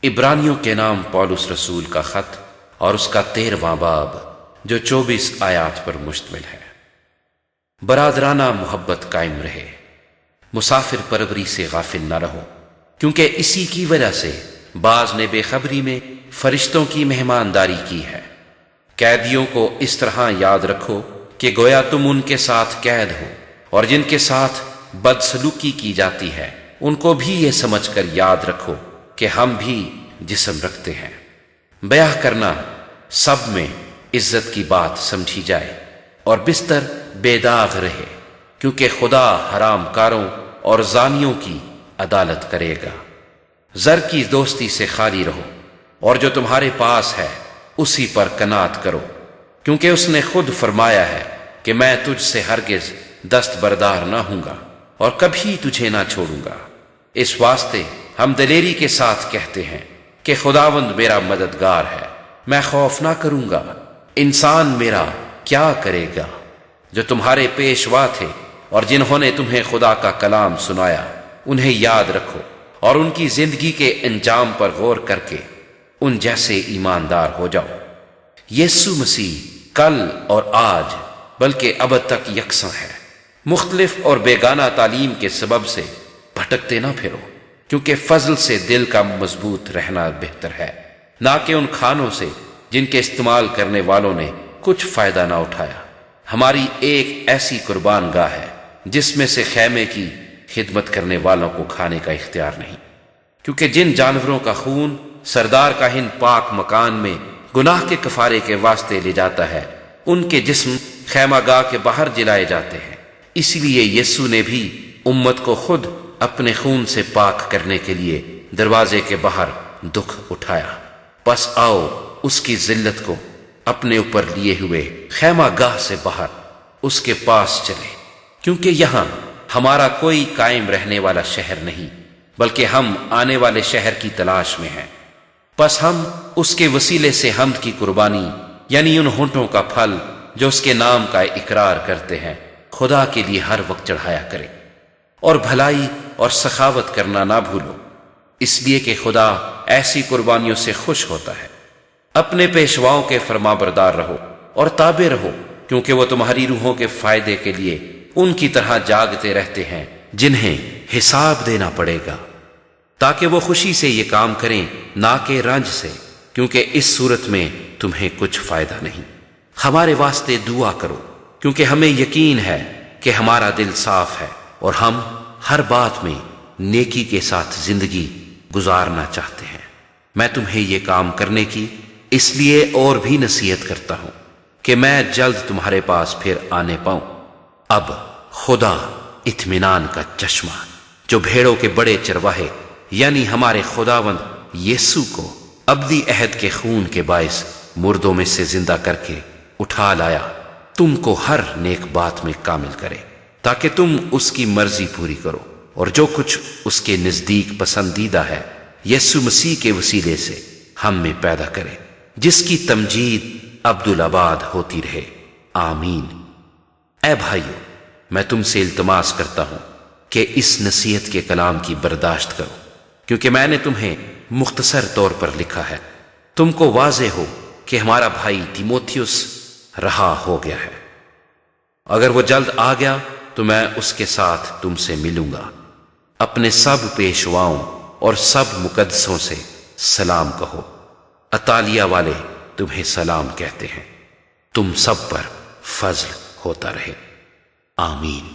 عبرانیوں کے نام پولس رسول کا خط اور اس کا 13واں باب جو 24 آیات پر مشتمل ہے۔ برادرانہ محبت قائم رہے، مسافر پروری سے غافل نہ رہو، کیونکہ اسی کی وجہ سے بعض نے بے خبری میں فرشتوں کی مہمانداری کی ہے۔ قیدیوں کو اس طرح یاد رکھو کہ گویا تم ان کے ساتھ قید ہو، اور جن کے ساتھ بدسلوکی کی جاتی ہے ان کو بھی یہ سمجھ کر یاد رکھو کہ ہم بھی جسم رکھتے ہیں۔ بیاہ کرنا سب میں عزت کی بات سمجھی جائے، اور بستر بے داغ رہے، کیونکہ خدا حرام کاروں اور زانیوں کی عدالت کرے گا۔ زر کی دوستی سے خالی رہو، اور جو تمہارے پاس ہے اسی پر قناعت کرو، کیونکہ اس نے خود فرمایا ہے کہ میں تجھ سے ہرگز دستبردار نہ ہوں گا اور کبھی تجھے نہ چھوڑوں گا۔ اس واسطے ہم دلیری کے ساتھ کہتے ہیں کہ خداوند میرا مددگار ہے، میں خوف نہ کروں گا۔ انسان میرا کیا کرے گا؟ جو تمہارے پیشوا تھے اور جنہوں نے تمہیں خدا کا کلام سنایا انہیں یاد رکھو، اور ان کی زندگی کے انجام پر غور کر کے ان جیسے ایماندار ہو جاؤ۔ یسوع مسیح کل اور آج بلکہ ابد تک یکساں ہے۔ مختلف اور بیگانہ تعلیم کے سبب سے بھٹکتے نہ پھرو، کیونکہ فضل سے دل کا مضبوط رہنا بہتر ہے، نہ کہ ان کھانوں سے جن کے استعمال کرنے والوں نے کچھ فائدہ نہ اٹھایا۔ ہماری ایک ایسی قربان گاہ ہے جس میں سے خیمے کی خدمت کرنے والوں کو کھانے کا اختیار نہیں، کیونکہ جن جانوروں کا خون سردار کاہن پاک مکان میں گناہ کے کفارے کے واسطے لے جاتا ہے ان کے جسم خیمہ گاہ کے باہر جلائے جاتے ہیں۔ اس لیے یسوع نے بھی امت کو خود اپنے خون سے پاک کرنے کے لیے دروازے کے باہر دکھ اٹھایا۔ پس آؤ اس کی ذلت کو اپنے اوپر لیے ہوئے خیمہ گاہ سے باہر اس کے پاس چلے، کیونکہ یہاں ہمارا کوئی قائم رہنے والا شہر نہیں، بلکہ ہم آنے والے شہر کی تلاش میں ہیں۔ پس ہم اس کے وسیلے سے حمد کی قربانی یعنی ان ہونٹوں کا پھل جو اس کے نام کا اقرار کرتے ہیں خدا کے لیے ہر وقت چڑھایا کریں، اور بھلائی اور سخاوت کرنا نہ بھولو، اس لیے کہ خدا ایسی قربانیوں سے خوش ہوتا ہے۔ اپنے پیشواؤں کے فرما بردار رہو اور تابع رہو، کیونکہ وہ تمہاری روحوں کے فائدے کے لیے ان کی طرح جاگتے رہتے ہیں جنہیں حساب دینا پڑے گا، تاکہ وہ خوشی سے یہ کام کریں نہ کہ رنج سے، کیونکہ اس صورت میں تمہیں کچھ فائدہ نہیں۔ ہمارے واسطے دعا کرو، کیونکہ ہمیں یقین ہے کہ ہمارا دل صاف ہے اور ہم ہر بات میں نیکی کے ساتھ زندگی گزارنا چاہتے ہیں۔ میں تمہیں یہ کام کرنے کی اس لیے اور بھی نصیحت کرتا ہوں کہ میں جلد تمہارے پاس پھر آنے پاؤں۔ اب خدا اطمینان کا چشمہ جو بھیڑوں کے بڑے چرواہے یعنی ہمارے خداوند یسوع کو ابدی عہد کے خون کے باعث مردوں میں سے زندہ کر کے اٹھا لایا، تم کو ہر نیک بات میں کامل کرے، تاکہ تم اس کی مرضی پوری کرو، اور جو کچھ اس کے نزدیک پسندیدہ ہے یسوع مسیح کے وسیلے سے ہم میں پیدا کرے، جس کی تمجید عبدالآباد ہوتی رہے، آمین۔ اے بھائیو، میں تم سے التماس کرتا ہوں کہ اس نصیحت کے کلام کی برداشت کرو، کیونکہ میں نے تمہیں مختصر طور پر لکھا ہے۔ تم کو واضح ہو کہ ہمارا بھائی تیموتھیوس رہا ہو گیا ہے۔ اگر وہ جلد آ گیا تو میں اس کے ساتھ تم سے ملوں گا۔ اپنے سب پیشواؤں اور سب مقدسوں سے سلام کہو۔ اطالیہ والے تمہیں سلام کہتے ہیں۔ تم سب پر فضل ہوتا رہے، آمین۔